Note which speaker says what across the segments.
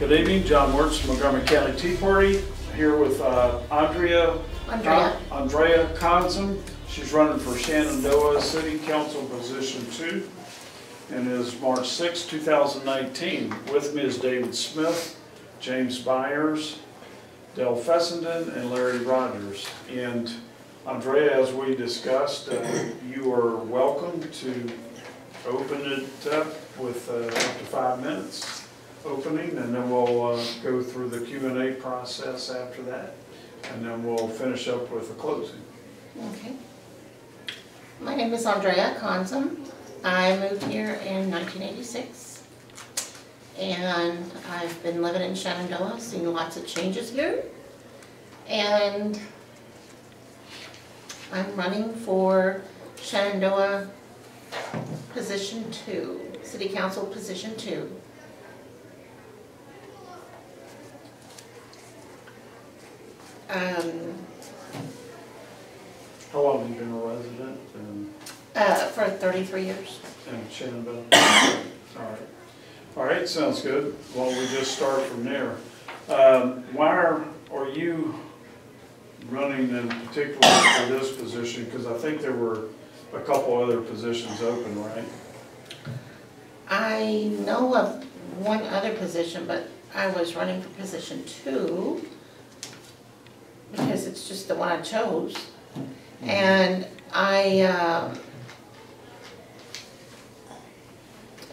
Speaker 1: Good evening, John Wirtz, Montgomery County Tea Party, here with Andrea Konzem. She's running for Shenandoah City Council Position 2 and is March 6, 2019. With me is David Smith, James Byers, Dell Fessenden, and Larry Rogers. And Andrea, as we discussed, you are welcome to open it up with up to 5 minutes opening, and then we'll go through the Q&A process after that, and then we'll finish up with a closing.
Speaker 2: Okay. My name is Andrea Konzem. I moved here in 1986, and I've been living in Shenandoah, seen lots of changes here, and I'm running for Shenandoah Position 2, City Council Position 2.
Speaker 1: How long have you been a resident
Speaker 2: For 33 years.
Speaker 1: in Shenandoah? All right, sounds good. Well, we just start from there. Why are you running in particular for this position? Because I think there were a couple other positions open, right?
Speaker 2: I know of one other position, but I was running for position 2 because it's just the one I chose. And I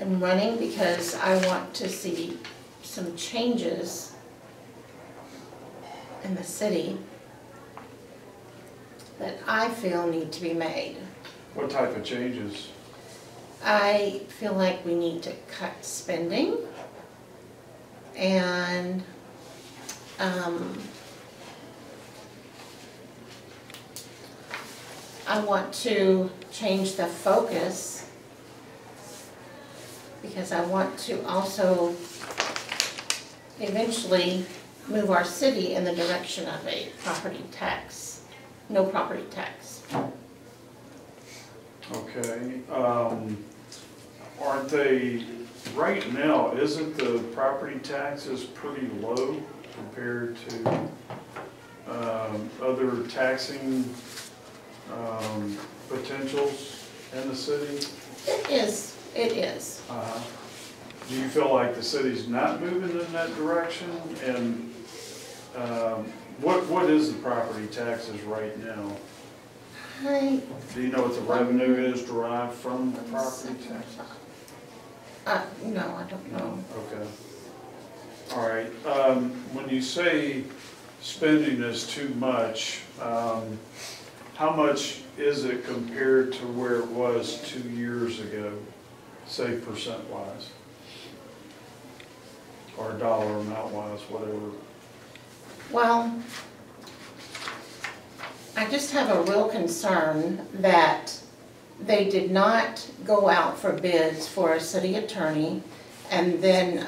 Speaker 2: am running because I want to see some changes in the city that I feel need to be made.
Speaker 1: What type of changes?
Speaker 2: I feel like we need to cut spending, and I want to change the focus because I want to also eventually move our city in the direction of a property tax, no property tax.
Speaker 1: Okay. Aren't they, right now, isn't the property taxes pretty low compared to other taxing potentials in the city?
Speaker 2: It is.
Speaker 1: Do you feel like the city's not moving in that direction? And what is the property taxes right now? Do you know what the revenue is derived from the property tax?
Speaker 2: No, I don't know.
Speaker 1: Okay. All right. When you say spending is too much, how much is it compared to where it was 2 years ago, say percent-wise? Or dollar amount-wise, whatever?
Speaker 2: Well, I just have a real concern that they did not go out for bids for a city attorney, and then,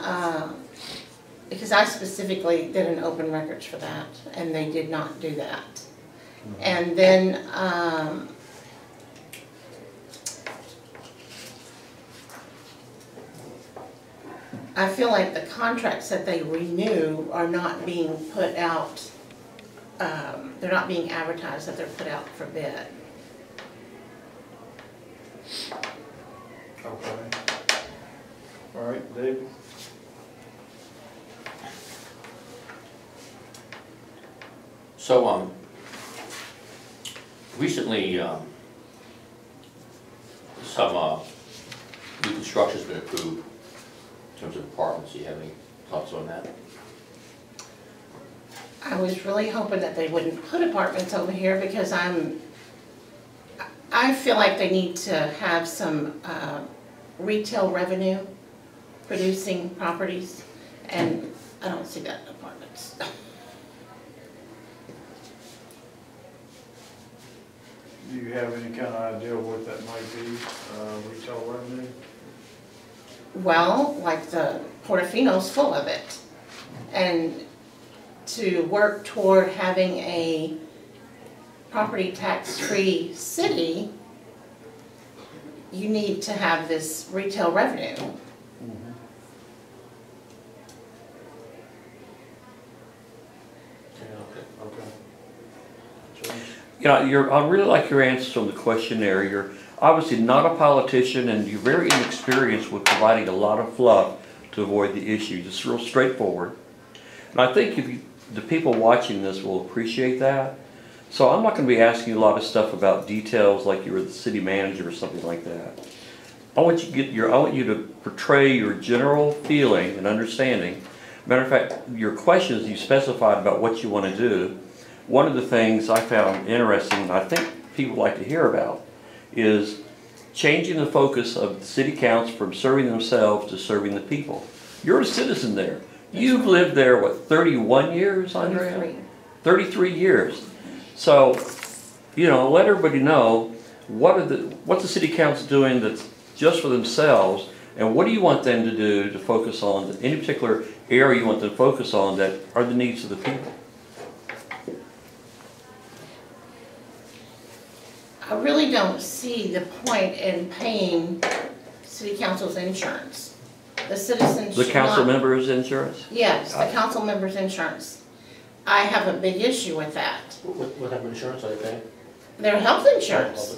Speaker 2: because I specifically did an open records for that, and they did not do that. Mm-hmm. And then, I feel like the contracts that they renew are not being put out, they're not being advertised, that they're put out for bid.
Speaker 1: Okay. All right, David?
Speaker 3: So, recently, some new construction's been approved in terms of apartments. Do you have any thoughts on that?
Speaker 2: I was really hoping that they wouldn't put apartments over here because I feel like they need to have some retail revenue producing properties, and I don't see that in apartments.
Speaker 1: Do you have any kind of idea what that might be, retail revenue?
Speaker 2: Well, like the Portofino's full of it, and to work toward having a property tax-free city, you need to have this retail revenue.
Speaker 4: I really like your answers on the questionnaire. You're obviously not a politician, and you're very inexperienced with providing a lot of fluff to avoid the issues. It's real straightforward. And I think the people watching this will appreciate that. So I'm not going to be asking you a lot of stuff about details like you were the city manager or something like that. I want you to portray your general feeling and understanding. Matter of fact, your questions you specified about what you want to do. One of the things I found interesting, and I think people like to hear about, is changing the focus of the city council from serving themselves to serving the people. You're a citizen there. You've lived there, what, 31 years, Andrea?
Speaker 2: 33.
Speaker 4: 33 years. So, let everybody know what's the city council doing that's just for themselves, and what do you want them to do to focus on, any particular area you want them to focus on that are the needs of the people.
Speaker 2: I really don't see the point in paying city council's insurance. The citizens
Speaker 4: The
Speaker 2: should
Speaker 4: council
Speaker 2: not-
Speaker 4: members' insurance?
Speaker 2: Yes, the council members' insurance. I have a big issue with that.
Speaker 3: What type of insurance are they paying?
Speaker 2: Their health insurance,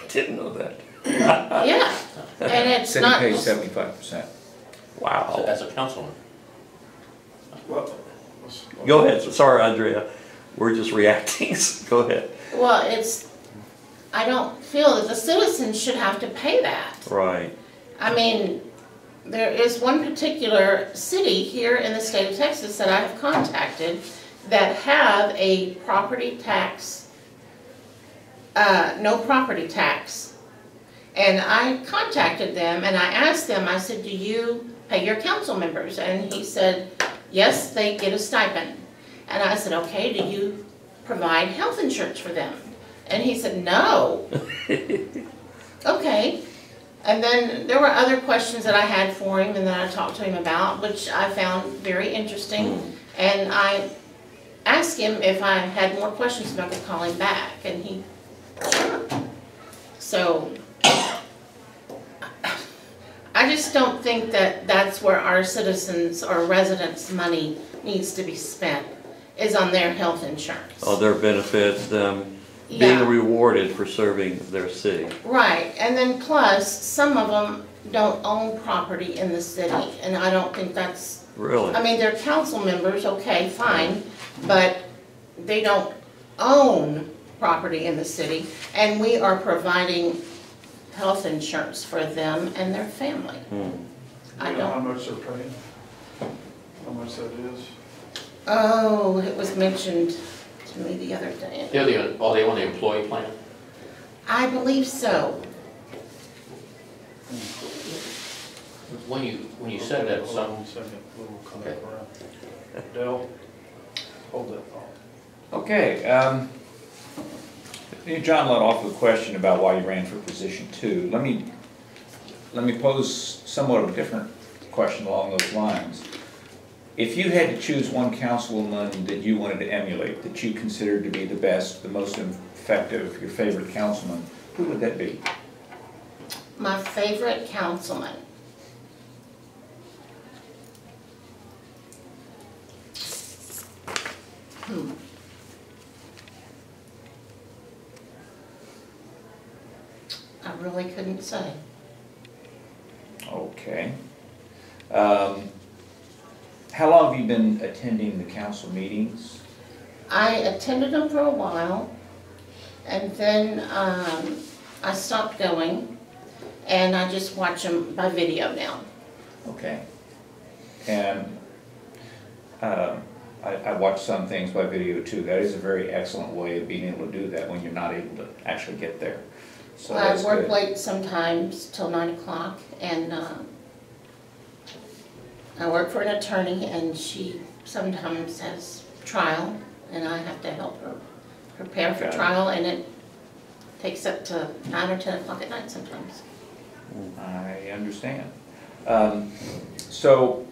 Speaker 4: Didn't know that.
Speaker 2: yeah. And it's
Speaker 5: City
Speaker 2: not,
Speaker 5: pays 75%.
Speaker 4: Wow.
Speaker 3: As a councilman.
Speaker 1: Well,
Speaker 4: Go ahead. Sorry, Andrea. We're just reacting. Go ahead.
Speaker 2: well, I don't feel that the citizens should have to pay that.
Speaker 4: Right.
Speaker 2: I mean, there is one particular city here in the state of Texas that I have contacted that have a property tax, no property tax. And I contacted them and I asked them, I said, do you pay your council members? And he said, yes, they get a stipend. And I said, okay, do you provide health insurance for them? And he said, no. Okay. And then there were other questions that I had for him and that I talked to him about, which I found very interesting. And I asked him if I had more questions if I could call him back, and he, sure. So, I just don't think that that's where our citizens or residents' money needs to be spent, is on their health insurance.
Speaker 4: Oh, their benefits, them being
Speaker 2: Yeah.
Speaker 4: rewarded for serving their city.
Speaker 2: Right, and then plus, some of them don't own property in the city, and I don't think that's,
Speaker 4: Really?
Speaker 2: I mean, they're council members, okay, fine, but they don't own property in the city, and we are providing health insurance for them and their family. I
Speaker 1: you know how
Speaker 2: don't,
Speaker 1: much they're paying? How much that is?
Speaker 2: oh, it was mentioned to me the other day.
Speaker 3: Are they on the employee plan?
Speaker 2: I believe so.
Speaker 3: When you said that,
Speaker 1: Hold on one second, we'll come back around. Dell, hold that thought.
Speaker 5: Okay, John led off with a question about why you ran for position 2. Let me pose somewhat of a different question along those lines. If you had to choose one councilwoman that you wanted to emulate, that you considered to be the best, the most effective, your favorite councilman, who would that be?
Speaker 2: My favorite councilman. I really couldn't say.
Speaker 5: Okay. How long have you been attending the council meetings?
Speaker 2: I attended them for a while, and then I stopped going, and I just watch them by video now.
Speaker 5: Okay. And I watch some things by video too. That is a very excellent way of being able to do that when you're not able to actually get there. So
Speaker 2: I
Speaker 5: that's
Speaker 2: work
Speaker 5: good.
Speaker 2: late sometimes till 9 o'clock, and I work for an attorney, and she sometimes has trial, and I have to help her prepare for
Speaker 5: Got it.
Speaker 2: trial, and it takes up to 9 or 10 o'clock at night sometimes.
Speaker 5: I understand. So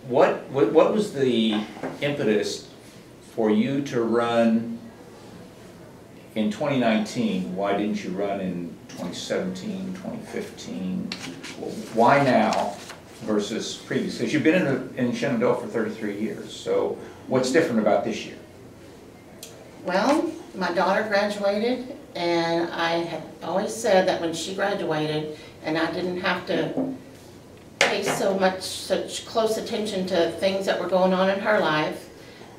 Speaker 5: what was the impetus for you to run in 2019? Why didn't you run in 2017, 2015? Why now versus previous? Because you've been in Shenandoah for 33 years. So what's different about this year?
Speaker 2: Well, my daughter graduated, and I had always said that when she graduated, and I didn't have to pay such close attention to things that were going on in her life,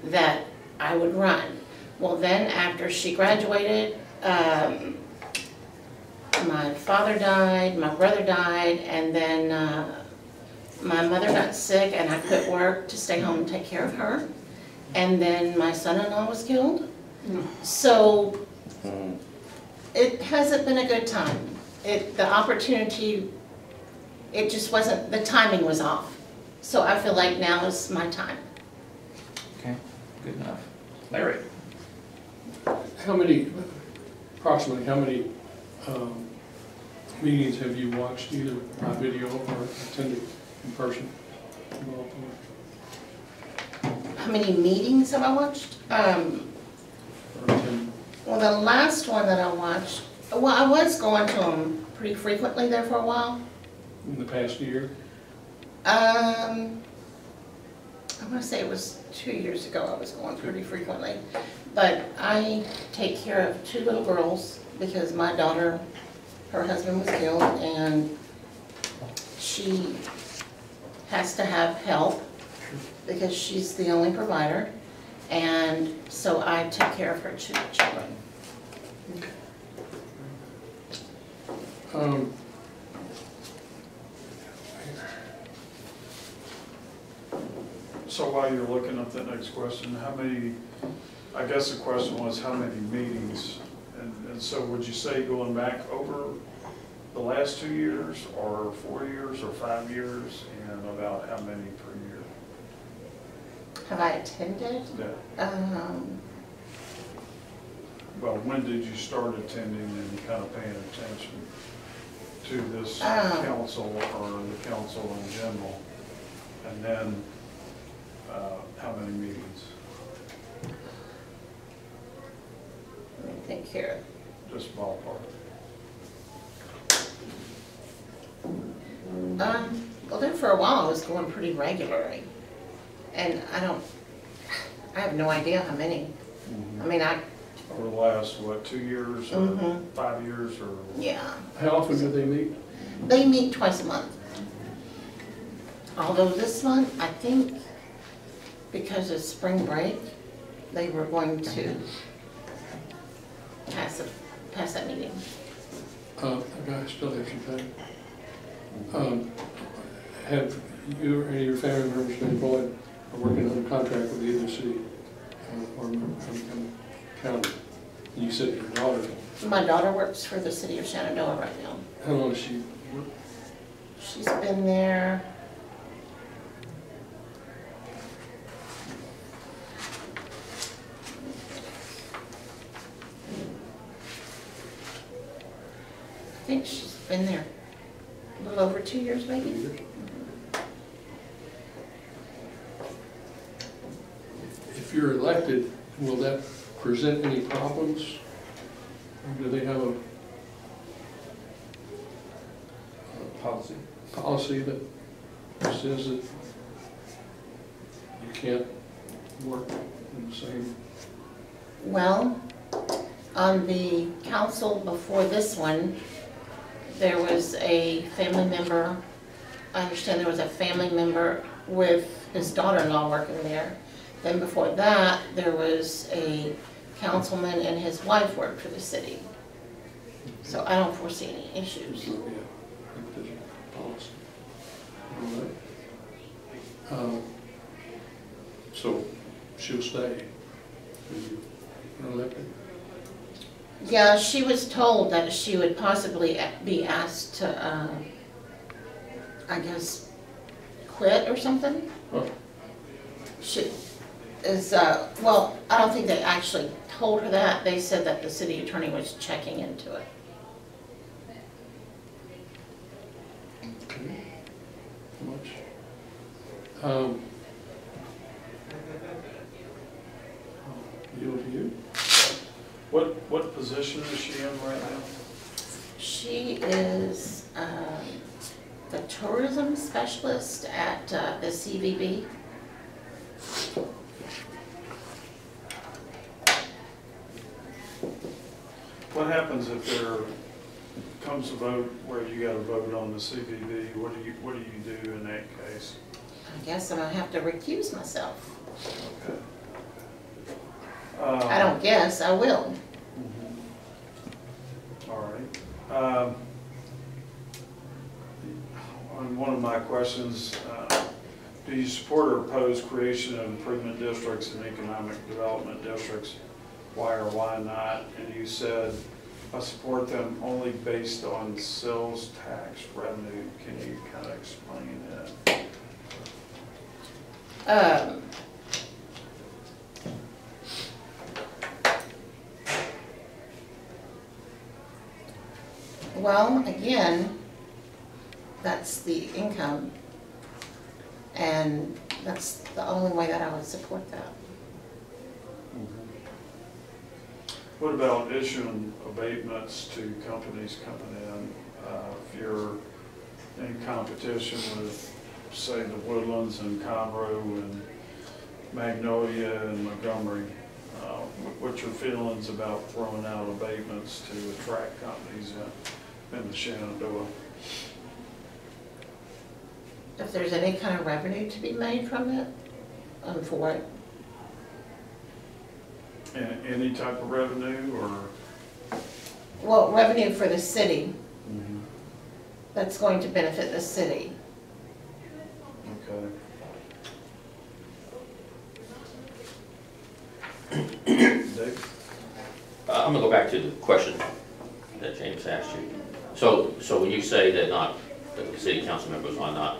Speaker 2: that I would run. Well, then after she graduated, my father died, my brother died, and then my mother got sick, and I quit work to stay home and take care of her. And then my son-in-law was killed. So it hasn't been a good time. The opportunity, it just wasn't, the timing was off. So I feel like now is my time.
Speaker 5: Okay, good enough. Larry?
Speaker 6: Approximately how many meetings have you watched, either by video or attended in person?
Speaker 2: How many meetings have I watched?
Speaker 6: Or attended?
Speaker 2: Well, the last one that I watched, well, I was going to them pretty frequently there for a while.
Speaker 6: In the past year?
Speaker 2: I want to say it was 2 years ago I was going pretty frequently. But I take care of 2 little girls because my daughter, her husband was killed, and she has to have help because she's the only provider. And so I take care of her 2 children.
Speaker 1: So while you're looking up that next question, how many, I guess the question was how many meetings? And so would you say going back over the last 2 years, or 4 years, or 5 years, and about how many per year?
Speaker 2: Have I attended?
Speaker 1: Yeah. Well, when did you start attending and kind of paying attention to this council or the council in general? And then how many meetings?
Speaker 2: Let me think here.
Speaker 1: Just ballpark.
Speaker 2: Well, then for a while I was going pretty regularly. And I have no idea how many. I mean,
Speaker 1: Over the last, what, 2 years or 5 years or?
Speaker 2: yeah.
Speaker 6: How often do they meet?
Speaker 2: They meet twice a month. Although this month, I think, because of spring break, they were going to pass that meeting.
Speaker 6: I still have some time. Have you or any of your family members been employed or working on a contract with either city or county? You said your daughter.
Speaker 2: My daughter works for the city of Shenandoah right now.
Speaker 6: How long has she worked?
Speaker 2: She's been there. I think she's been there a little over 2 years, maybe.
Speaker 6: 2 years? If you're elected, will that present any problems? Or do they have a policy that says that you can't work in the same?
Speaker 2: Well, on the council before this one, there was a family member, I understand there was a family member with his daughter-in-law working there. Then before that, there was a councilman and his wife worked for the city. So I don't foresee any issues.
Speaker 6: Yeah, I think there's a policy. All right. So she'll stay when you're elected?
Speaker 2: Yeah, she was told that she would possibly be asked to, I guess, quit or something.
Speaker 6: Oh.
Speaker 2: She is, well, I don't think they actually told her that. They said that the city attorney was checking into it.
Speaker 6: Okay. How much? Yield to you.
Speaker 1: What position is she in right now?
Speaker 2: She is the tourism specialist at the CVB.
Speaker 1: What happens if there comes a vote where you got to vote on the CBB? What do you do in that case?
Speaker 2: I guess I'm gonna have to recuse myself.
Speaker 1: Okay.
Speaker 2: I don't guess, I will.
Speaker 1: All right. On one of my questions, do you support or oppose creation of improvement districts and economic development districts? Why or why not? And you said, I support them only based on sales tax revenue. Can you kind of explain that?
Speaker 2: Well, again, that's the income, and that's the only way that I would support that.
Speaker 1: What about issuing abatements to companies coming in? If you're in competition with, say, the Woodlands and Conroe and Magnolia and Montgomery, what's your feelings about throwing out abatements to attract companies in the Shenandoah?
Speaker 2: If there's any kind of revenue to be made from it, I'm for it.
Speaker 1: Any type of revenue, or?
Speaker 2: Well, revenue for the city, that's going to benefit the city.
Speaker 1: Okay. Dave?
Speaker 3: I'm gonna go back to the question that James asked you. So when you say that the city council members are not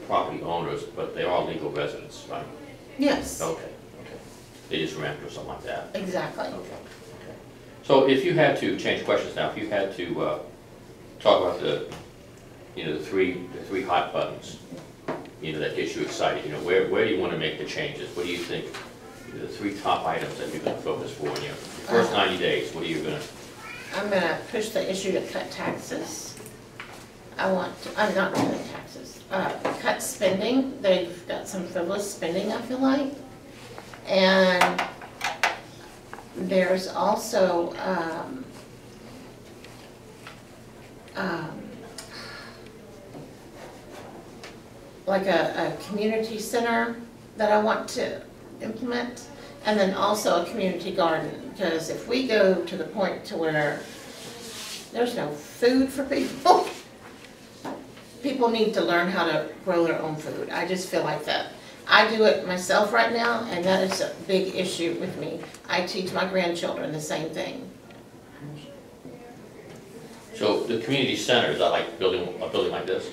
Speaker 3: property owners, but they are legal residents, right?
Speaker 2: Yes,
Speaker 3: Okay. They just rent or something like that?
Speaker 2: exactly.
Speaker 3: Okay. So if you had to, change questions now, if you had to talk about the three hot buttons, that get you excited, where do you want to make the changes? What do you think the three top items that you're going to focus for in your first 90 days? What are you going to?
Speaker 2: I'm going to push the issue to cut taxes. I'm not cutting taxes. Cut spending. They've got some frivolous spending, I feel like. And there's also like a community center that I want to implement, and then also a community garden, because if we go to the point to where there's no food for people, people need to learn how to grow their own food. I just feel like that. I do it myself right now, and that is a big issue with me. I teach my grandchildren the same thing.
Speaker 3: So the community center, is that like a building like this?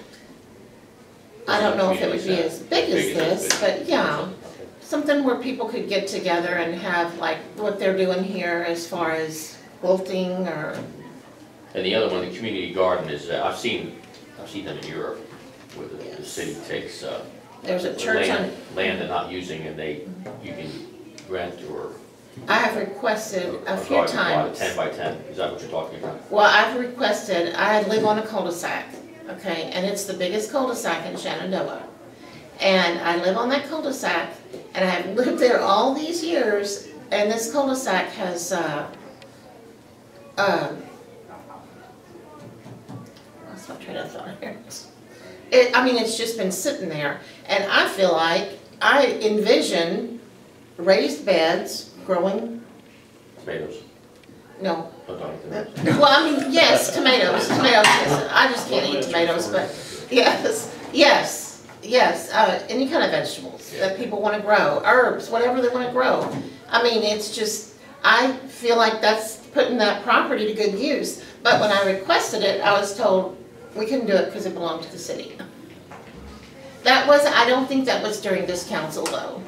Speaker 2: I don't know if it would be as big as this, but yeah.
Speaker 3: Okay.
Speaker 2: Something where people could get together and have like what they're doing here as far as quilting or.
Speaker 3: And the other one, the community garden, is I've seen them in Europe, where the city takes
Speaker 2: There's a church on.
Speaker 3: land they're not using, and you can rent or.
Speaker 2: I have requested a few
Speaker 3: garden plot,
Speaker 2: times.
Speaker 3: 10 by 10, is that what you're talking about?
Speaker 2: Well, I've requested, I live on a cul-de-sac, okay, and it's the biggest cul-de-sac in Shenandoah. And I live on that cul-de-sac, and I have lived there all these years, and this cul-de-sac has, lost my train of thought here. It's just been sitting there, and I feel like I envision raised beds growing,
Speaker 3: Tomatoes?
Speaker 2: no.
Speaker 3: Oh, tomatoes.
Speaker 2: Well, yes, tomatoes, yes. I just can't eat tomatoes, but yes, any kind of vegetables that people want to grow, herbs, whatever they want to grow. It's just, I feel like that's putting that property to good use. But when I requested it, I was told we couldn't do it because it belonged to the city. I don't think that was during this council though.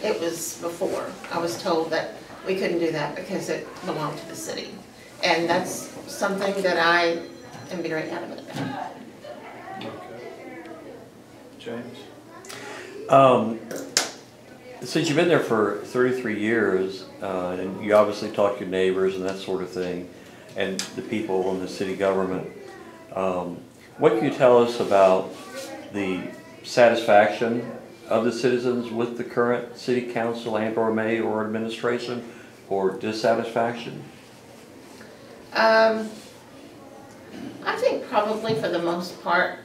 Speaker 2: It was before. I was told that we couldn't do that because it belonged to the city. And that's something that I am very adamant about.
Speaker 1: Okay. James?
Speaker 4: Since you've been there for 33 years, and you obviously talk to your neighbors and that sort of thing, and the people in the city government, what can you tell us about the satisfaction of the citizens with the current city council and or mayor or administration, or dissatisfaction?
Speaker 2: I think probably for the most part,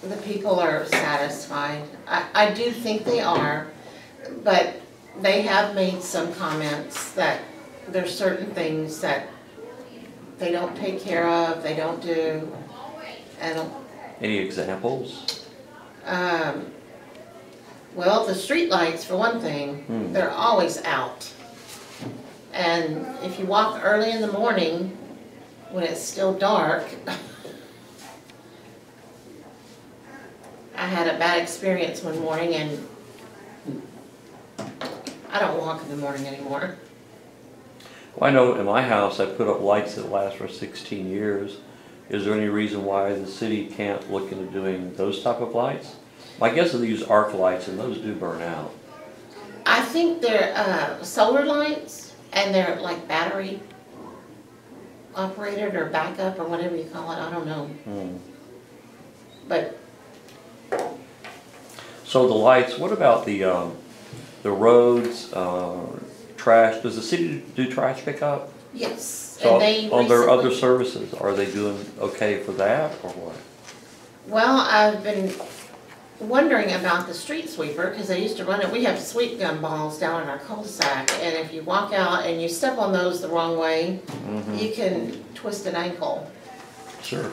Speaker 2: the people are satisfied. I do think they are, but they have made some comments that there's certain things that they don't take care of, they don't do, and
Speaker 4: Any examples?
Speaker 2: well, the street lights, for one thing, they're always out. And if you walk early in the morning, when it's still dark, I had a bad experience one morning, and I don't walk in the morning anymore.
Speaker 4: Well, I know in my house, I put up lights that last for 16 years. Is there any reason why the city can't look into doing those type of lights? My guess is they use arc lights, and those do burn out.
Speaker 2: I think they're solar lights, and they're like battery operated or backup or whatever you call it, I don't know. But
Speaker 4: So the lights, what about the roads, trash? Does the city do trash pickup?
Speaker 2: yes,
Speaker 4: So
Speaker 2: and they
Speaker 4: on their other
Speaker 2: recently,
Speaker 4: services, are they doing okay for that or what?
Speaker 2: well, I've been wondering about the street sweeper, because they used to run it, we have sweep gun balls down in our cul-de-sac, and if you walk out and you step on those the wrong way, you can twist an ankle.
Speaker 4: Sure.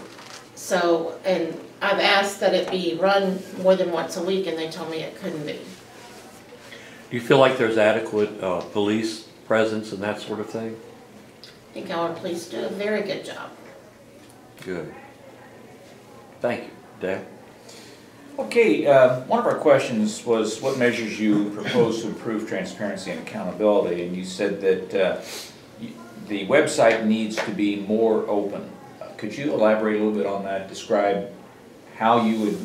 Speaker 2: So, and I've asked that it be run more than once a week, and they told me it couldn't be.
Speaker 4: Do you feel like there's adequate police presence and that sort of thing?
Speaker 2: I think our police do a very good job.
Speaker 4: Good. Thank you. Dale?
Speaker 5: Okay, one of our questions was what measures you propose to improve transparency and accountability, and you said that the website needs to be more open. Could you elaborate a little bit on that? Describe how you would,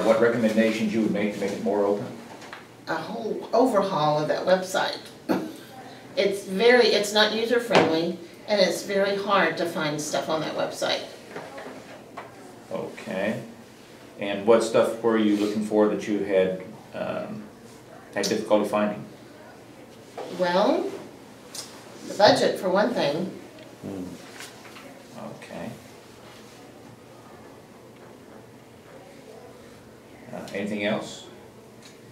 Speaker 5: what recommendations you would make to make it more open?
Speaker 2: A whole overhaul of that website. It's not user-friendly, and it's very hard to find stuff on that website.
Speaker 5: Okay. And what stuff were you looking for that you had difficulty finding?
Speaker 2: Well, the budget for one thing.
Speaker 5: Okay. Anything else?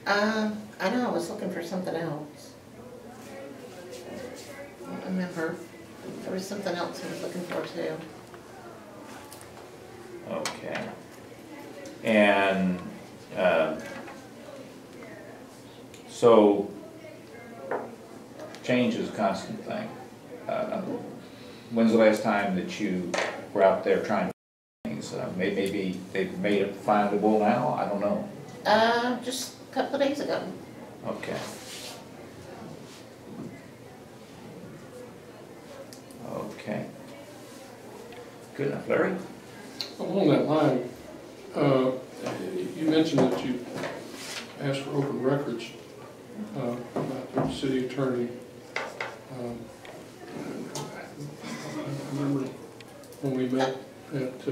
Speaker 2: I know I was looking for something else. I don't remember. There was something else I was looking for too.
Speaker 5: Okay. And so change is a constant thing. When's the last time that you were out there trying to find things? Maybe they've made it findable now? I don't know.
Speaker 2: Just a couple of days ago.
Speaker 5: Okay. Okay. Good enough. Larry?
Speaker 6: Along that line, you mentioned that you asked for open records about the city attorney. I remember when we met at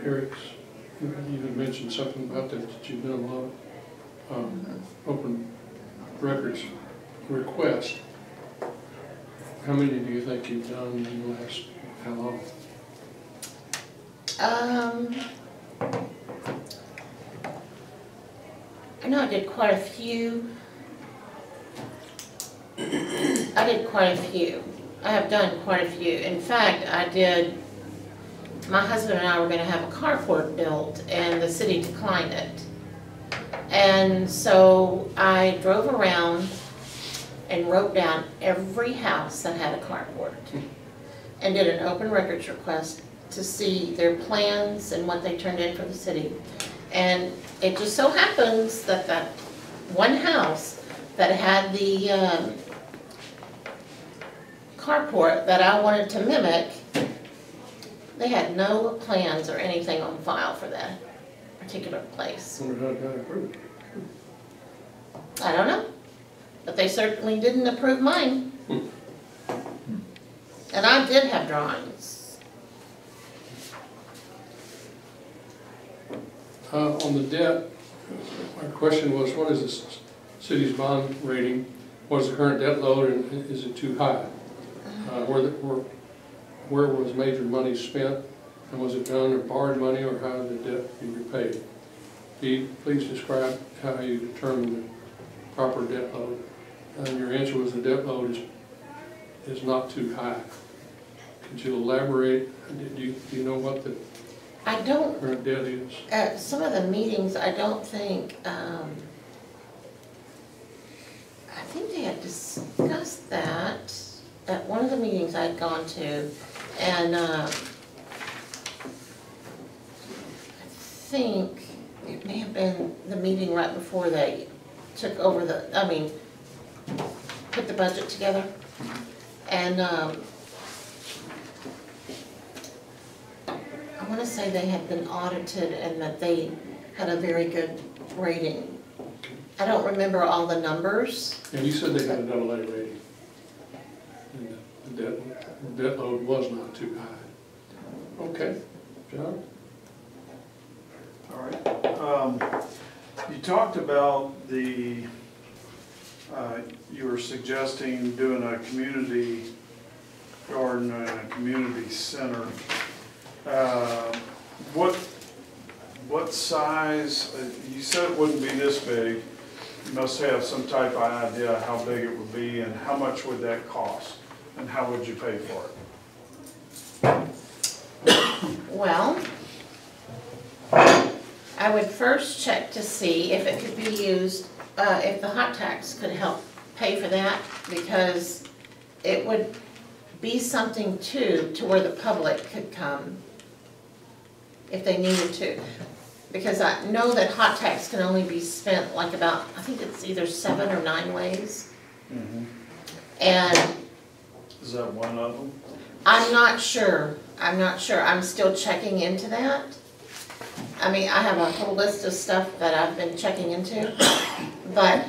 Speaker 6: Eric's, you had mentioned something about that you've done a lot of open records requests. How many do you think you've done in the last, how long?
Speaker 2: I know I did quite a few. I have done quite a few. In fact, my husband and I were going to have a carport built, and the city declined it. And so I drove around and wrote down every house that had a carport and did an open records request to see their plans and what they turned in for the city. And it just so happens that that one house that had the carport that I wanted to mimic, they had no plans or anything on file for that particular place.
Speaker 6: I wonder how it got approved.
Speaker 2: I don't know, but they certainly didn't approve mine. And I did have drawings.
Speaker 6: On the debt, my question was, what is the city's bond rating? was the current debt load and is it too high? Where was major money spent, and was it done with borrowed money, or how did the debt be repaid? Please describe how you determine the proper debt load. And your answer was the debt load is not too high. Could you elaborate? Do you know what the
Speaker 2: I don't,
Speaker 6: current debt is?
Speaker 2: at some of the meetings, I don't think, I think they had discussed that at one of the meetings I'd gone to, and I think it may have been the meeting right before they took over put the budget together. And I want to say they had been audited and that they had a very good rating. I don't remember all the numbers.
Speaker 6: And you said they had a AA rating. And the debt load was not too high. Okay, John?
Speaker 1: All right. You talked about you were suggesting doing a community garden and a community center. What size, you said it wouldn't be this big. You must have some type of idea how big it would be, and how much would that cost? And how would you pay for it?
Speaker 2: Well, I would first check to see if it could be used, if the hot tax could help pay for that, because it would be something too, to where the public could come if they needed to. Because I know that hot tax can only be spent like about, I think it's either 7 or 9 ways. And
Speaker 1: Is that one of them?
Speaker 2: I'm not sure. I'm still checking into that. I mean, I have a whole list of stuff that I've been checking into, but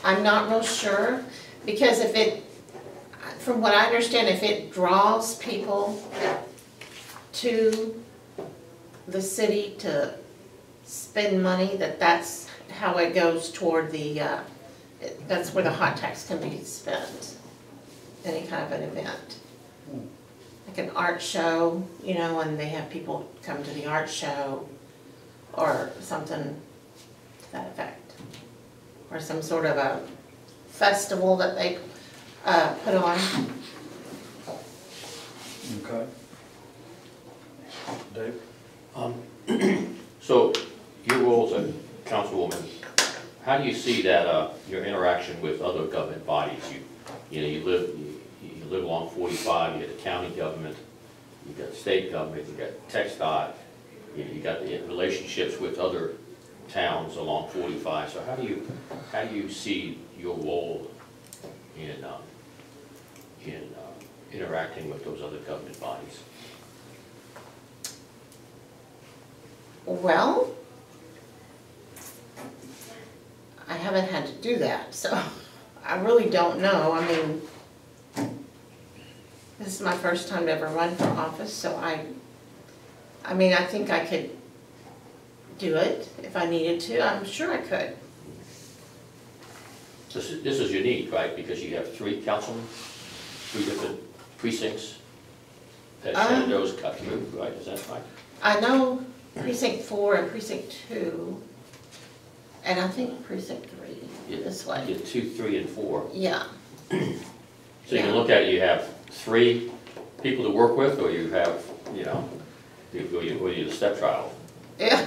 Speaker 2: I'm not real sure, because from what I understand, if it draws people to the city to spend money, that's how it goes toward that's where the hot tax can be spent, any kind of an event. Like an art show, and they have people come to the art show, or something to that effect. Or some sort of a festival that they put on.
Speaker 1: Okay. Dave?
Speaker 3: So, your role as a councilwoman, how do you see that, your interaction with other government bodies? You live along 45, you got the county government, you got state government, you got TxDOT, you got the relationships with other towns along 45. So how do you see your role in interacting with those other government bodies?
Speaker 2: Well, I haven't had to do that, so I really don't know. I mean, this is my first time to ever run for office, so I think I could do it if I needed to. I'm sure I could.
Speaker 3: This is unique, right? Because you have 3 councilmen, 3 different precincts that Shenandoah's cut through, right? Is that right?
Speaker 2: I know precinct 4 and precinct 2, and I think precinct 3 this way.
Speaker 3: You get 2, 3, and 4.
Speaker 2: Yeah.
Speaker 3: So you can look at it, you have 3 people to work with, or you have, or you're the stepchild.
Speaker 2: Yeah.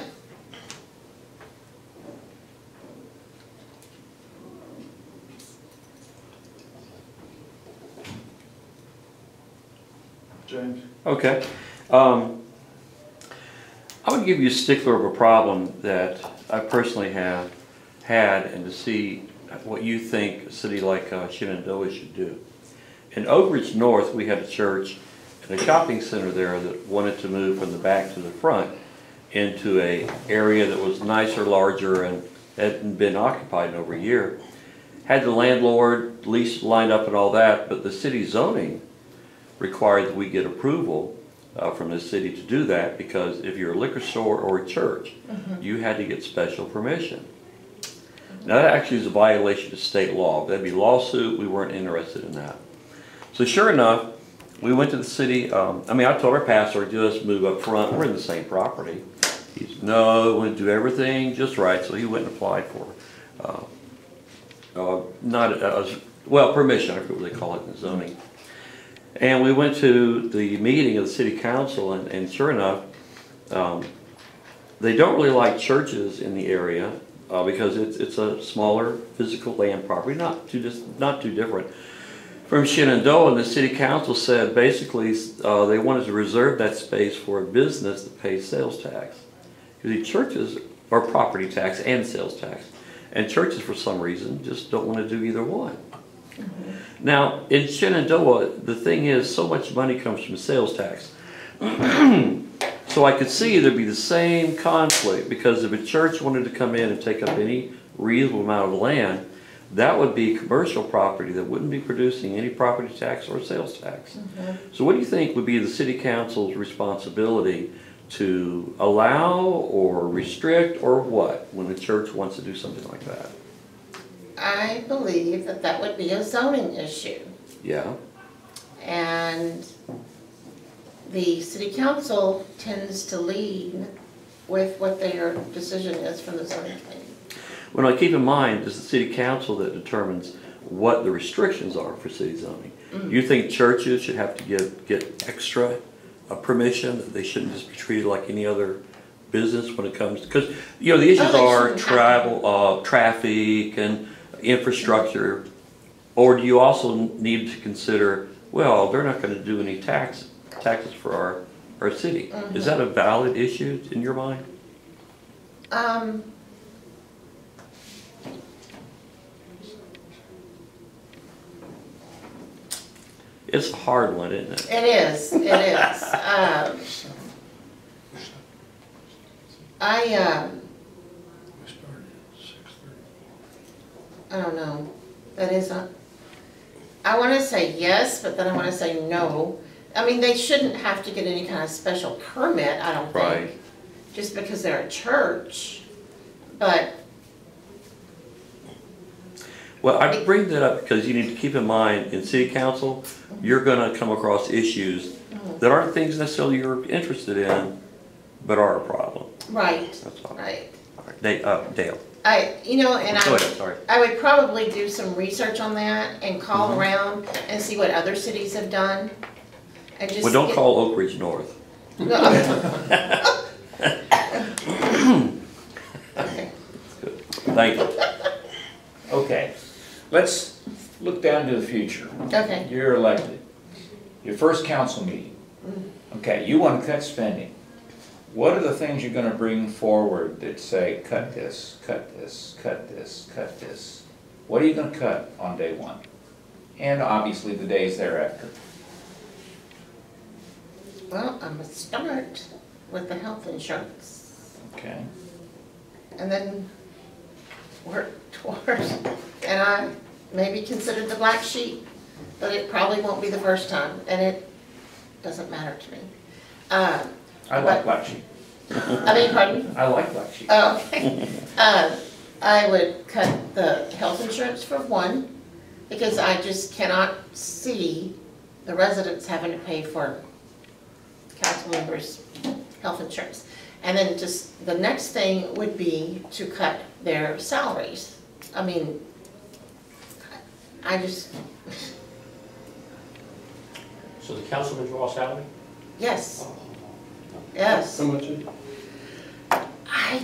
Speaker 1: James?
Speaker 4: Okay. I would give you a stickler of a problem that I personally have had, and to see what you think a city like Shenandoah should do. In Oak Ridge North, we had a church and a shopping center there that wanted to move from the back to the front into a area that was nicer, larger, and hadn't been occupied in over a year. Had the landlord lease lined up and all that, but the city zoning required that we get approval from the city to do that, because if you're a liquor store or a church, you had to get special permission. Now, that actually is a violation of state law. That'd be lawsuit. We weren't interested in that. So sure enough, we went to the city. I told our pastor, just move up front. We're in the same property. He said, no, we want to do everything just right. So he went and applied for permission. I forget what they call it in zoning. And we went to the meeting of the city council, and sure enough, they don't really like churches in the area because it's a smaller physical land property, not too different from Shenandoah. And the city council said basically they wanted to reserve that space for a business that pays sales tax. The churches are property tax and sales tax, and churches for some reason just don't want to do either one. Mm-hmm. Now in Shenandoah, the thing is, so much money comes from sales tax. So I could see there'd be the same conflict, because if a church wanted to come in and take up any reasonable amount of land, that would be commercial property that wouldn't be producing any property tax or sales tax. Mm-hmm. So what do you think would be the city council's responsibility to allow or restrict or what when the church wants to do something like that?
Speaker 2: I believe that would be a zoning issue.
Speaker 4: Yeah.
Speaker 2: And the city council tends to lead with what their decision is from the zoning committee.
Speaker 4: Well, now keep in mind, it's the city council that determines what the restrictions are for city zoning. Mm-hmm. You think churches should have to get extra permission, that they shouldn't just be treated like any other business when it comes, because the issues are travel, traffic and infrastructure. Or do you also need to consider, well, they're not going to do any taxes for our city? Mm-hmm. Is that a valid issue in your mind? It's a hard one, isn't it?
Speaker 2: It is. It is. I don't know. That is I want to say yes, but then I want to say no. I mean, they shouldn't have to get any kind of special permit, I don't think.
Speaker 4: Right.
Speaker 2: Just because they're a church. But
Speaker 4: well, I bring that up because you need to keep in mind, in city council, you're going to come across issues that aren't things necessarily you're interested in, but are a problem.
Speaker 2: Right.
Speaker 4: That's all.
Speaker 2: Right.
Speaker 4: All right. Dale.
Speaker 2: Go ahead,
Speaker 4: sorry.
Speaker 2: I would probably do some research on that and call around and see what other cities have done. And just
Speaker 4: Don't call Oak Ridge North.
Speaker 2: No. Okay.
Speaker 4: Good. Thank you.
Speaker 5: Okay, let's look down to the future.
Speaker 2: Okay.
Speaker 5: You're elected. Your first council meeting. Okay, you want to cut spending. What are the things you're going to bring forward that say, cut this, cut this, cut this, cut this? What are you going to cut on day one? And obviously the days thereafter.
Speaker 2: Well, I'm going to start with the health insurance.
Speaker 5: Okay.
Speaker 2: And then work towards, and I maybe considered the black sheep, but it probably won't be the first time, and it doesn't matter to me.
Speaker 5: I like black sheep.
Speaker 2: Pardon me?
Speaker 5: I like black sheep.
Speaker 2: Oh, okay. I would cut the health insurance for one, because I just cannot see the residents having to pay for council members' health insurance. And then just the next thing would be to cut their salaries. I mean, I just...
Speaker 3: So the councilman draw salary?
Speaker 2: Yes. Yes.
Speaker 6: How much is it?
Speaker 2: I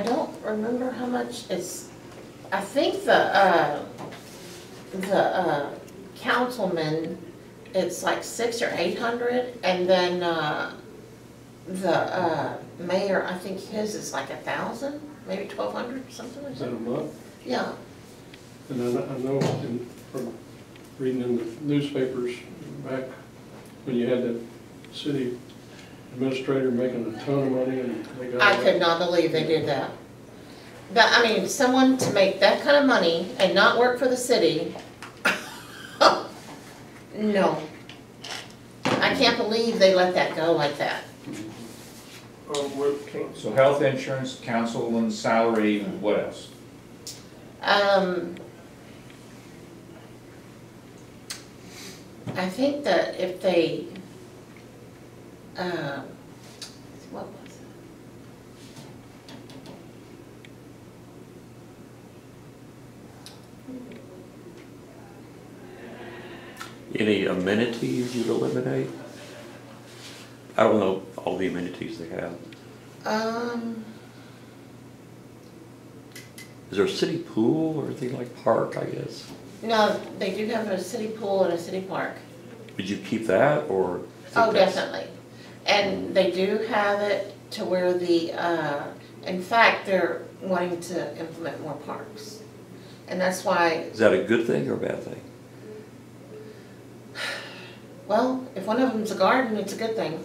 Speaker 2: don't remember how much it's, I think the councilman, it's like $600 or $800, and then the mayor, I think his is like 1,000, maybe 1,200, something like
Speaker 6: Is that a
Speaker 2: that.
Speaker 6: month?
Speaker 2: Yeah.
Speaker 6: And I know from reading in the newspapers back when you had that city administrator making a ton of money and they got...
Speaker 2: I could not believe they did that. But, I mean, someone to make that kind of money and not work for the city, no. I can't believe they let that go like that.
Speaker 5: So health insurance, councilman's salary, what else?
Speaker 2: I think that if they, what was it?
Speaker 4: Any amenities you'd eliminate? I don't know all the amenities they have. Is there a city pool or anything like park, I guess?
Speaker 2: No, they do have a city pool and a city park.
Speaker 4: Would you keep that or?
Speaker 2: Oh, definitely. And they do have it to where the, in fact, they're wanting to implement more parks. And that's why,
Speaker 4: Is that a good thing or a bad thing?
Speaker 2: well, if one of them's a garden, it's a good thing.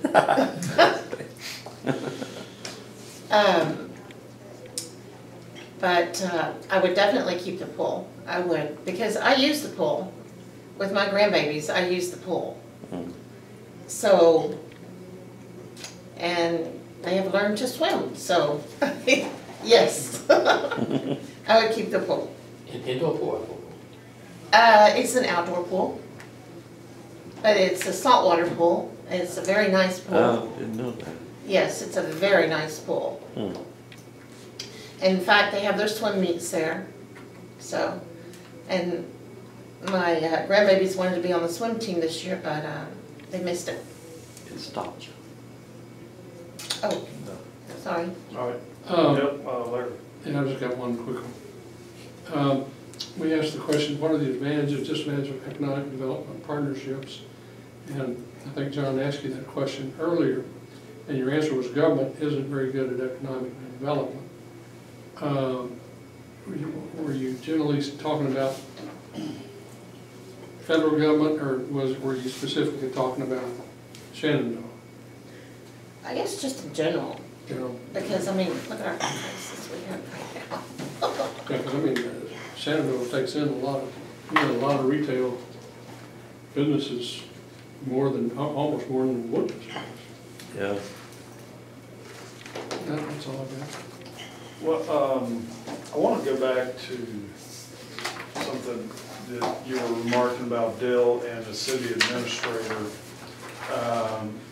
Speaker 2: But I would definitely keep the pool. I would, because I use the pool. With my grandbabies, I use the pool. So, and they have learned to swim, so, yes. I would keep the pool.
Speaker 3: Indoor pool, outdoor pool?
Speaker 2: It's an outdoor pool. But it's a saltwater pool. It's a very nice pool.
Speaker 4: Oh, didn't know that.
Speaker 2: Yes, it's a very nice pool. In fact, they have their swim meets there. So, and my grandbabies wanted to be on the swim team this year, but they missed it.
Speaker 4: It stopped you.
Speaker 2: Oh, sorry.
Speaker 1: All right.
Speaker 6: Yep.
Speaker 1: Larry.
Speaker 6: Yeah, I just got one quick one. We asked the question, what are the advantages, disadvantages of economic development partnerships? And I think John asked you that question earlier, and your answer was government isn't very good at economic development. Were you generally talking about federal government, or were you specifically talking about Shenandoah?
Speaker 2: I guess just in general,
Speaker 6: You know,
Speaker 2: because I mean, look at our prices we have right now.
Speaker 6: yeah, 'cause I mean, Shenandoah takes in a lot of retail businesses, almost more than Wood does.
Speaker 4: Yeah.
Speaker 6: That's all I've got.
Speaker 1: Well, I want to go back to something that you were remarking about Dale and the city administrator.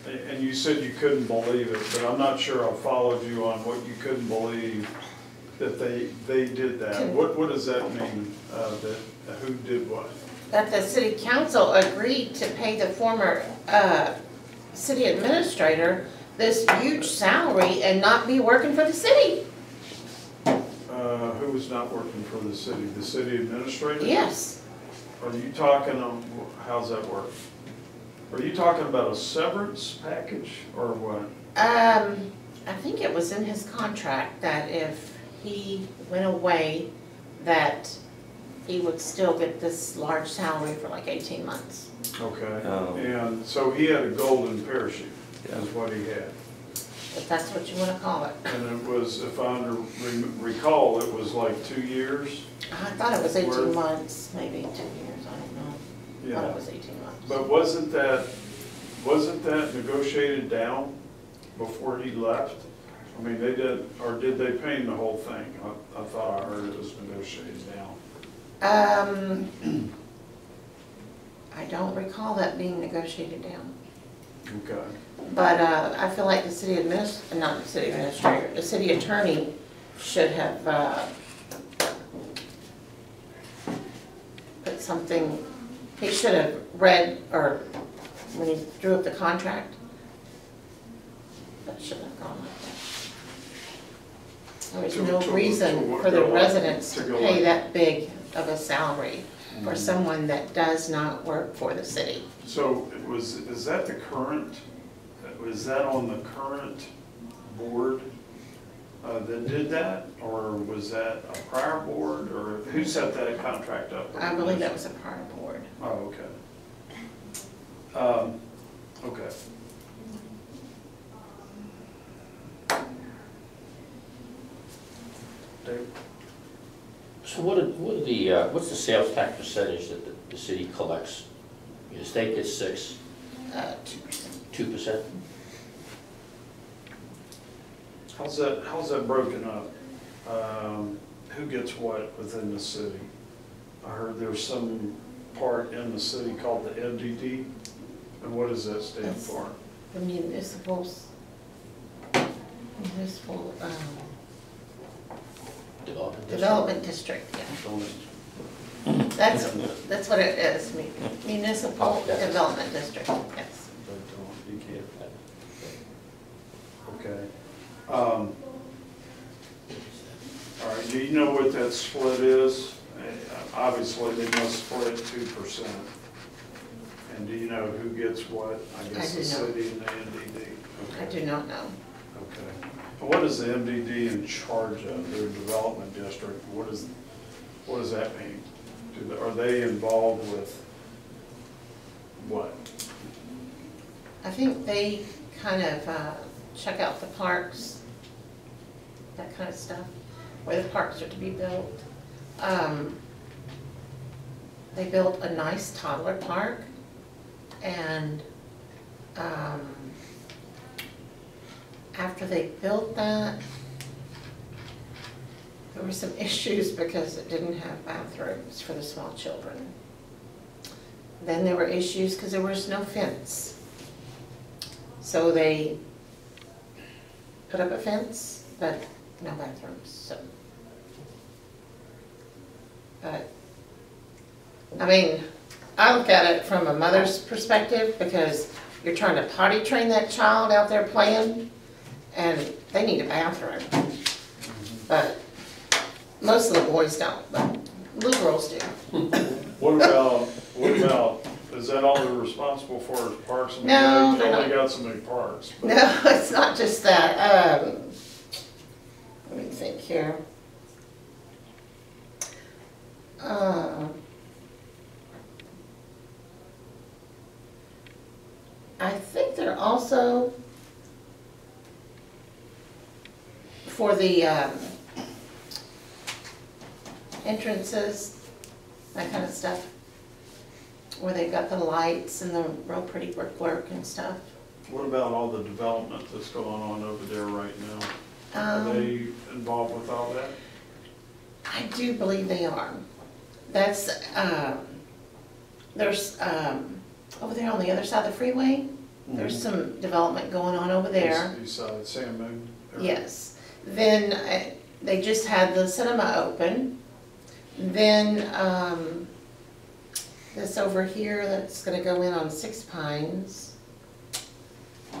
Speaker 1: And you said you couldn't believe it, but I'm not sure I followed you on what you couldn't believe that they did that. What does that mean, that who did what?
Speaker 2: That the city council agreed to pay the former city administrator this huge salary and not be working for the city.
Speaker 1: Who was not working for the city administrator?
Speaker 2: Yes.
Speaker 1: Are you talking, how's that work? Are you talking about a severance package or what?
Speaker 2: I think it was in his contract that if he went away, that he would still get this large salary for like 18 months.
Speaker 1: Okay,
Speaker 4: Oh.
Speaker 1: and so he had a golden parachute,
Speaker 4: Yeah.
Speaker 1: is what he had.
Speaker 2: If that's what you want to call it.
Speaker 1: And it was, if I recall, it was like 2 years?
Speaker 2: I thought it was 18
Speaker 1: Word.
Speaker 2: months, maybe 2 years, I don't know. I thought it was 18 months.
Speaker 1: But wasn't that negotiated down before he left? I mean, they did, or did they pay him the whole thing? I thought I heard it was negotiated down.
Speaker 2: I don't recall that being negotiated down.
Speaker 1: Okay.
Speaker 2: But I feel like the not the city administrator, the city attorney should have put something, he should have read, or when he drew up the contract, that shouldn't have gone like that. There was no reason for the residents to pay that big of a salary for someone that does not work for the city.
Speaker 1: So is that the current, was that on the current board that did that? Or was that a prior board, or who set that contract up?
Speaker 2: I believe that was a prior board.
Speaker 1: Oh, okay. Okay. Dave?
Speaker 3: So what's the sales tax percentage that the city collects? The state gets 6%,
Speaker 2: 2%.
Speaker 3: 2%?
Speaker 1: How's that broken up? who gets what within the city? I heard there's some part in the city called the MDD, and what does that stand
Speaker 2: That's-
Speaker 1: for?
Speaker 2: The municipal, development district, yeah. That's what it is, municipal development district, yes.
Speaker 1: You can't. Okay. All right, do you know what that split is? Obviously, they must split 2%. And do you know who gets what? I guess
Speaker 2: I
Speaker 1: the
Speaker 2: do not.
Speaker 1: city and the MDD.
Speaker 2: I
Speaker 1: Okay.
Speaker 2: do not know.
Speaker 1: Okay. And what is the MDD in charge of, their development district? What does that mean? Are they involved with what?
Speaker 2: I think they kind of check out the parks, that kind of stuff, where the parks are to be built. They built a nice toddler park, and after they built that, there were some issues because it didn't have bathrooms for the small children. Then there were issues because there was no fence. So they put up a fence, but no bathrooms, so. But, I mean, I look at it from a mother's perspective because you're trying to potty train that child out there playing, and they need a bathroom. But most of the boys don't, but little girls do.
Speaker 1: What about, is that all they're responsible for is parks? I mean,
Speaker 2: No,
Speaker 1: They
Speaker 2: they're
Speaker 1: only
Speaker 2: not.
Speaker 1: got so many parks. but-
Speaker 2: No, it's not just that. Let me think here. I think they're also for the entrances, that kind of stuff, where they've got the lights and the real pretty brickwork and stuff.
Speaker 1: What about all the development that's going on over there right now? Are they involved with all that?
Speaker 2: I do believe they are. That's, there's, over there on the other side of the freeway, there's some development going on over there.
Speaker 1: East side, Sam Moon?
Speaker 2: Yes. Then they just had the cinema open. Then this over here that's gonna go in on Six Pines.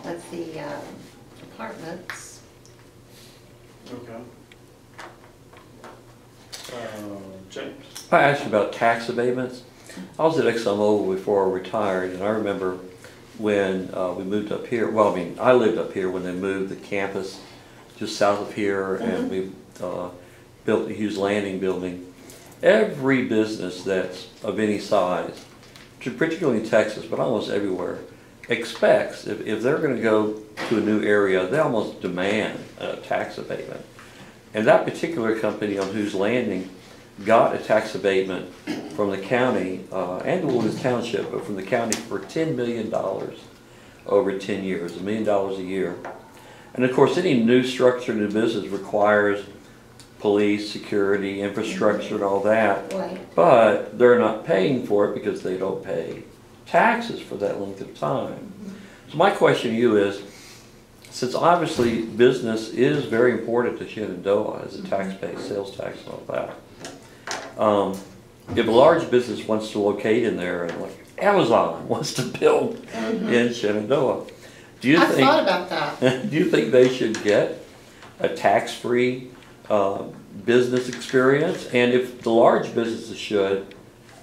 Speaker 2: That's the apartments.
Speaker 1: Okay. James?
Speaker 4: I asked you about tax abatements. I was at ExxonMobil before I retired, and I remember when we moved up here, well, I mean, I lived up here when they moved the campus just south of here, and we built the Hughes Landing building. Every business that's of any size, particularly in Texas, but almost everywhere, expects, if they're gonna go to a new area, they almost demand a tax abatement. And that particular company on Hughes Landing got a tax abatement from the county, and the Wilderness Township, but from the county for $10 million over 10 years, $1 million a year. And of course, any new structure, new business requires police, security, infrastructure, and all that.
Speaker 2: Right.
Speaker 4: But they're not paying for it because they don't pay taxes for that length of time. So my question to you is, since obviously business is very important to Shenandoah as a tax base, sales tax and all that, if a large business wants to locate in there, and like Amazon wants to build in Shenandoah, do you
Speaker 2: I
Speaker 4: think
Speaker 2: thought about that.
Speaker 4: do you think they should get a tax-free business experience? And if the large businesses should,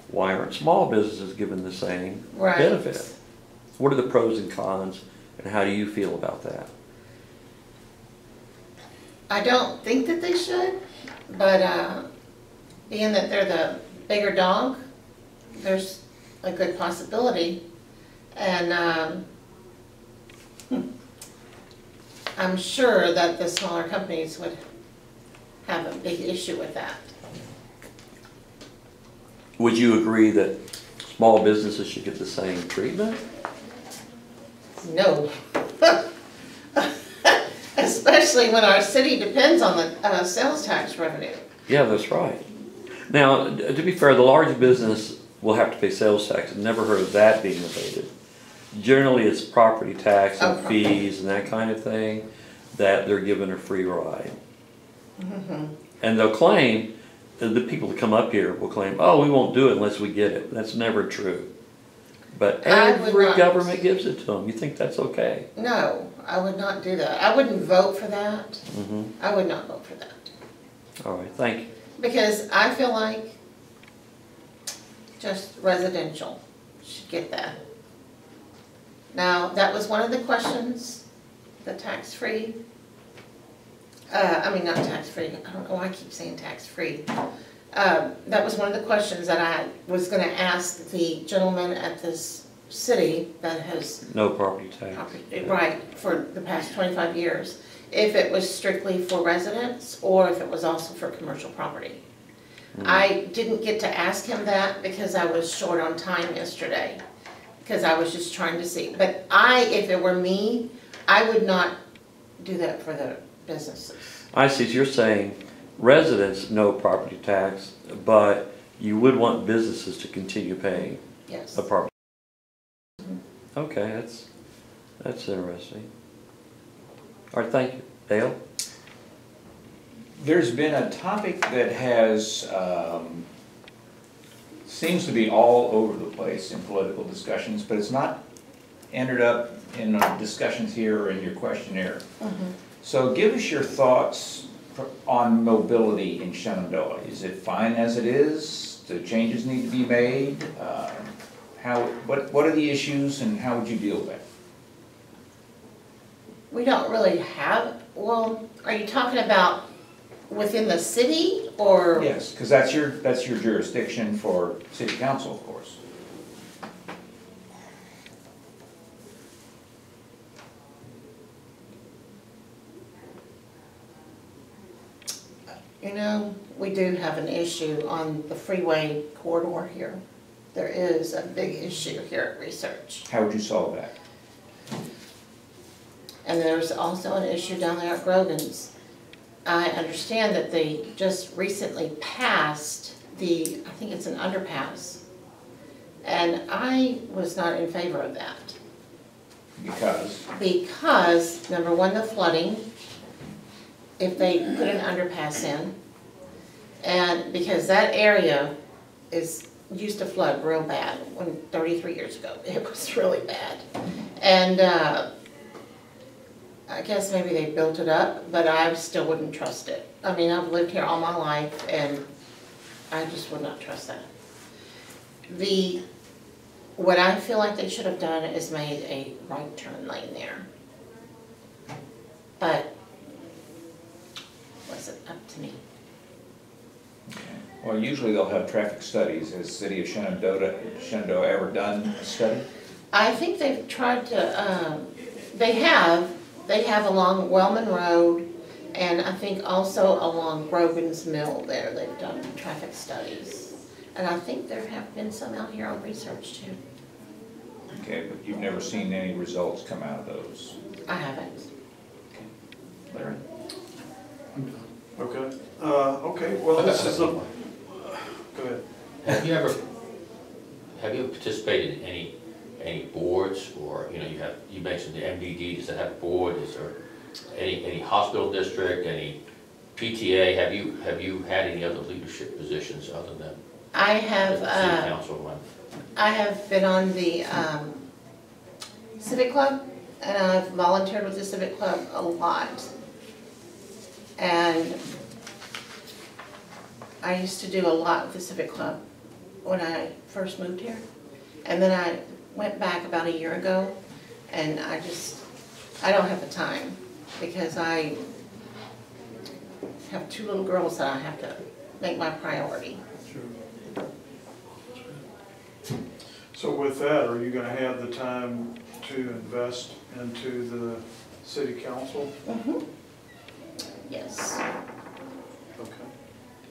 Speaker 4: why aren't small businesses given the same
Speaker 2: Right.
Speaker 4: benefit? What are the pros and cons, and how do you feel about that?
Speaker 2: I don't think that they should, but being that they're the bigger dog, there's a good possibility. And I'm sure that the smaller companies would have a big issue with that.
Speaker 4: Would you agree that small businesses should get the same treatment?
Speaker 2: No. Especially when our city depends on the sales tax revenue.
Speaker 4: Yeah, that's right. Now, to be fair, the large business will have to pay sales tax. I've never heard of that being abated. Generally, it's property tax and
Speaker 2: Okay.
Speaker 4: fees and that kind of thing that they're given a free ride. And they'll claim, the people that come up here will claim, oh, we won't do it unless we get it. That's never true. But
Speaker 2: I would
Speaker 4: every
Speaker 2: not-
Speaker 4: government gives it to them. You think that's okay?
Speaker 2: No, I would not do that. I wouldn't vote for that.
Speaker 4: Mm-hmm.
Speaker 2: I would not vote for that.
Speaker 4: All right, thank you.
Speaker 2: Because I feel like just residential should get that. Now, that was one of the questions, the tax-free. Not tax-free, I don't know why I keep saying tax-free. That was one of the questions that I was gonna ask the gentleman at this city that has
Speaker 4: No property tax.
Speaker 2: right, for the past 25 years, if it was strictly for residents or if it was also for commercial property. I didn't get to ask him that because I was short on time yesterday, because I was just trying to see. But if it were me, I would not do that for the businesses.
Speaker 4: I see, so you're saying residents, no property tax, but you would want businesses to continue paying
Speaker 2: Yes.
Speaker 4: a property. Okay, that's interesting. All right, thank you. Dale?
Speaker 5: There's been a topic that has, seems to be all over the place in political discussions, but it's not ended up in discussions here or in your questionnaire. So give us your thoughts on mobility in Shenandoah. Is it fine as it is? Do changes need to be made? What are the issues and how would you deal with that?
Speaker 2: We don't really have, well, are you talking about within the city or?
Speaker 5: Yes, because that's your jurisdiction for city council, of course.
Speaker 2: You know, we do have an issue on the freeway corridor here. There is a big issue here at Research.
Speaker 5: How would you solve that?
Speaker 2: And there's also an issue down there at Grogan's. I understand that they just recently passed I think it's an underpass. And I was not in favor of that.
Speaker 5: Because?
Speaker 2: Because, number one, the flooding, if they put an underpass in. And because that area used to flood real bad 33 years ago. It was really bad. And I guess maybe they built it up, but I still wouldn't trust it. I mean, I've lived here all my life and I just would not trust that. What I feel like they should have done is made a right turn lane there. But was it up to me?
Speaker 5: Well, usually they'll have traffic studies. Has the city of Shenandoah ever done a study?
Speaker 2: I think they've tried to, they have along Wellman Road, and I think also along Grogan's Mill there, they've done traffic studies. And I think there have been some out here on Research too.
Speaker 5: Okay, but you've never seen any results come out of those?
Speaker 2: I haven't.
Speaker 5: Okay. Larry?
Speaker 6: I'm done.
Speaker 1: Okay, okay, well, this is go ahead.
Speaker 3: Have you ever participated in any boards, or, you mentioned the MDD, does it have a board, is there any hospital district, any PTA, have you had any other leadership positions other than
Speaker 2: I
Speaker 3: the
Speaker 2: have,
Speaker 3: city council one?
Speaker 2: I have been on the Civic Club, and I've volunteered with the Civic Club a lot. And I used to do a lot with the Civic Club when I first moved here. And then I went back about a year ago, and I don't have the time because I have 2 little girls that I have to make my priority.
Speaker 6: Sure.
Speaker 1: So with that, are you gonna have the time to invest into the city council?
Speaker 2: Yes.
Speaker 1: Okay.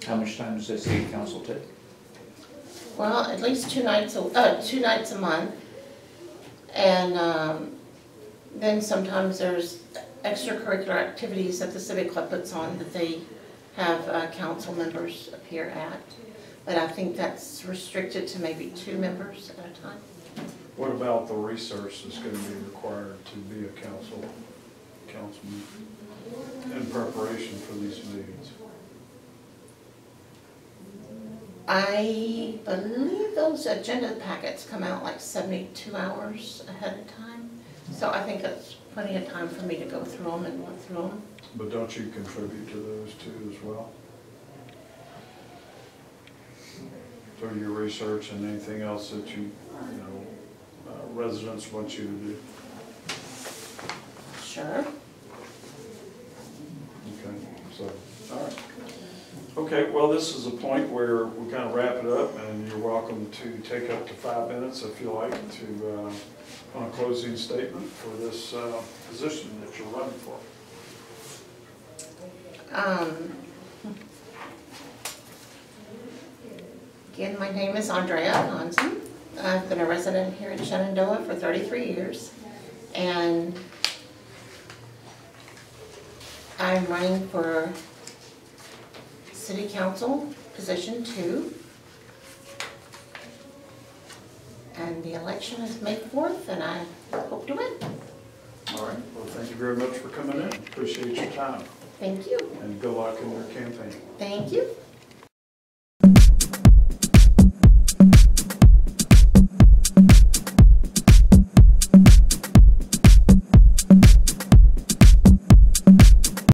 Speaker 5: How much time does the city council take?
Speaker 2: Well, at least 2 nights a month. And then sometimes there's extracurricular activities that the Civic Club puts on that they have council members appear at. But I think that's restricted to maybe 2 members at a time.
Speaker 1: What about the research that's going to be required to be a councilman in preparation for these meetings?
Speaker 2: I believe those agenda packets come out like 72 hours ahead of time. So I think that's plenty of time for me to go through them and look through them.
Speaker 1: But don't you contribute to those too as well? Through your research and anything else that residents want you to do?
Speaker 2: Sure.
Speaker 1: Okay, so, all right. Okay, well, this is a point where we kind of wrap it up, and you're welcome to take up to 5 minutes if you like to, on a closing statement for this position that you're running for.
Speaker 2: Again, my name is Andrea Konzem. I've been a resident here in Shenandoah for 33 years, and I'm running for City Council, position 2. And the election is May 4th, and I hope to win.
Speaker 1: All right, well, thank you very much for coming in. Appreciate your time,
Speaker 2: Thank you.
Speaker 1: and good luck in your campaign.
Speaker 2: Thank you.